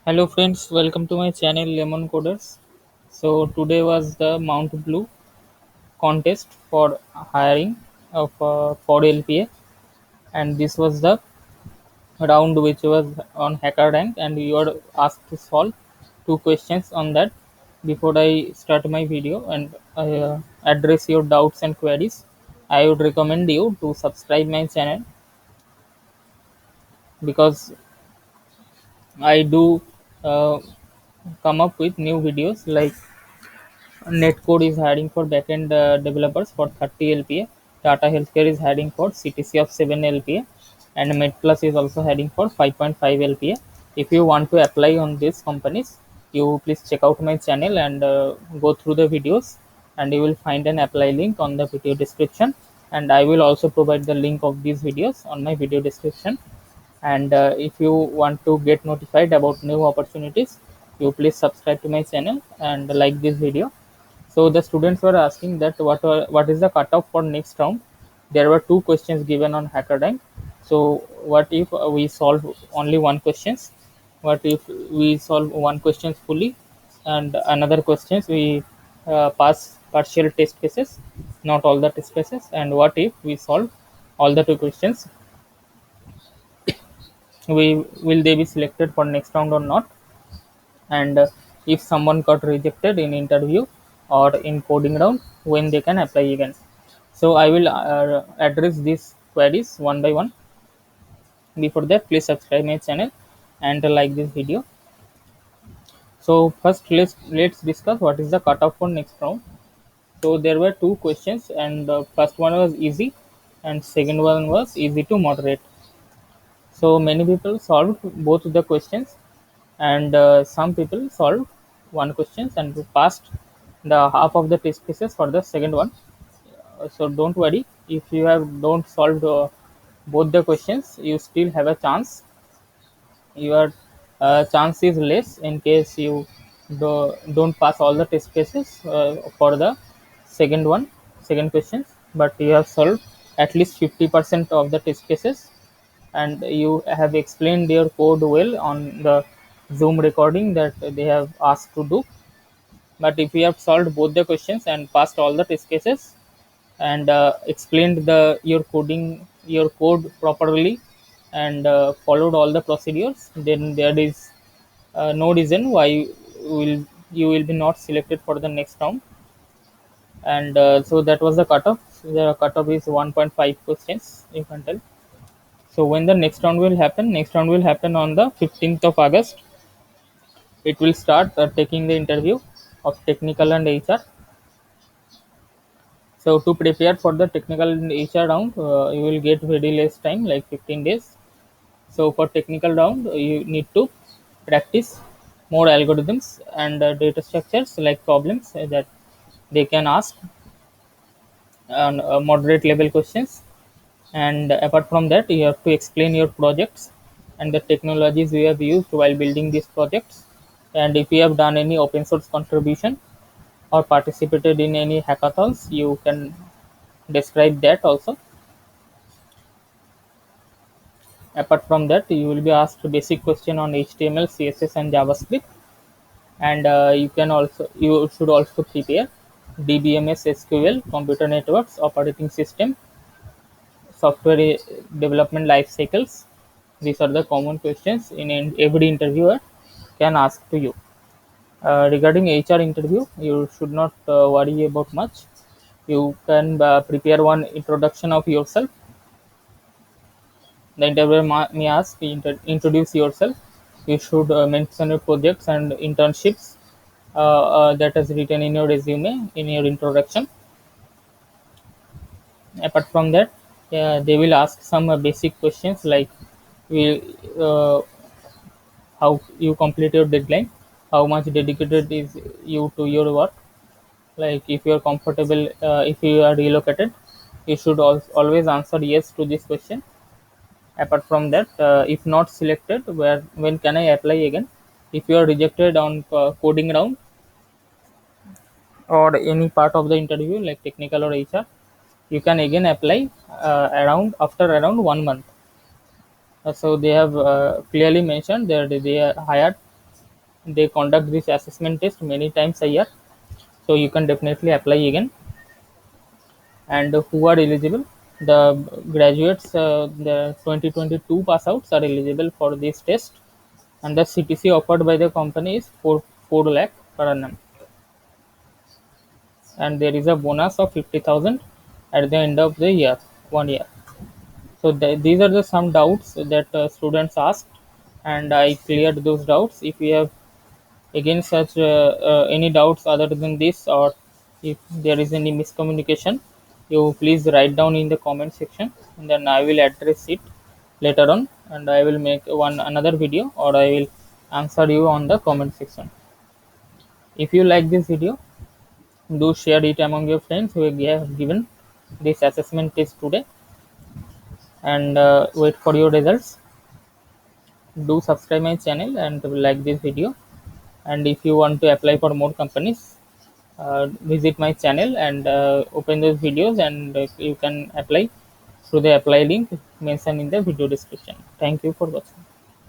Hello friends, welcome to my channel Lemon Coders. So today was the Mount Blue contest for hiring of for LPA, and this was the round which was on HackerRank, and you are asked to solve two questions on that. Before I start my video and address your doubts and queries, I would recommend you to subscribe my channel because I do uh, come up with new videos like Netcode is hiring for backend developers for 30 LPA. Tata Healthcare is hiring for CTC of 7 LPA, and MedPlus is also hiring for 5.5 LPA. If you want to apply on these companies, you please check out my channel and go through the videos, and you will find an apply link on the video description. And I will also provide the link of these videos on my video description. And if you want to get notified about new opportunities, you please subscribe to my channel and like this video. So the students were asking that what is the cutoff for next round. There were two questions given on HackerRank. So what if we solve only one questions? What if we solve one questions fully and another questions we pass partial test cases, not all the test cases? And what if we solve all the two questions? We will they be selected for next round or not? And if someone got rejected in interview or in coding round, when they can apply again? So I will address these queries one by one. Before that, please subscribe my channel and like this video. So first, let's discuss what is the cutoff for next round. So there were two questions, and the first one was easy and second one was easy to moderate. So many people solved both the questions, and some people solved one questions and passed the half of the test cases for the second one. So don't worry, if you have don't solved both the questions, you still have a chance. Your chance is less in case you don't pass all the test cases for the second one, second questions, but you have solved at least 50% of the test cases, and you have explained your code well on the Zoom recording that they have asked to do. But if you have solved both the questions and passed all the test cases and explained the your code properly and followed all the procedures, then there is no reason why will you will be not selected for the next round. And so that was the cutoff. The cutoff is 1.5 questions, you can tell. So when the next round will happen? Next round will happen on the 15th of August. It will start taking the interview of technical and HR. So to prepare for the technical and HR round, you will get very less time, like 15 days. So for technical round, you need to practice more algorithms and data structures like problems that they can ask on moderate level questions. And apart from that, you have to explain your projects and the technologies you have used while building these projects. And if you have done any open source contribution or participated in any hackathons, you can describe that also. Apart from that, you will be asked basic question on HTML, CSS, and JavaScript, and you should also prepare DBMS, SQL, computer networks, operating system, software development life cycles. These are the common questions in every interviewer can ask to you. Regarding HR interview, you should not worry about much. You can prepare one introduction of yourself. The interviewer may ask, introduce yourself. You should mention your projects and internships that is written in your resume in your introduction. Apart from that, they will ask some basic questions like, will how you complete your deadline, how much dedicated is you to your work. Like if you are comfortable, if you are relocated, you should always answer yes to this question. Apart from that, if not selected, where when can I apply again? If you are rejected on coding round or any part of the interview like technical or HR, you can again apply around after around 1 month. So they have clearly mentioned that they are hired they conduct this assessment test many times a year, so you can definitely apply again. And who are eligible? The graduates, the 2022 pass outs are eligible for this test, and the CTC offered by the company is 4 lakh per annum, and there is a bonus of 50,000 at the end of the year, 1 year. So these are the some doubts that students asked, and I cleared those doubts. If you have again such any doubts other than this, or if there is any miscommunication, you please write down in the comment section, and then I will address it later on, and I will make one another video, or I will answer you on the comment section. If you like this video, do share it among your friends who have given this assessment test today, and wait for your results. Do subscribe my channel and like this video, and if you want to apply for more companies, visit my channel and open those videos, and you can apply through the apply link mentioned in the video description. Thank you for watching.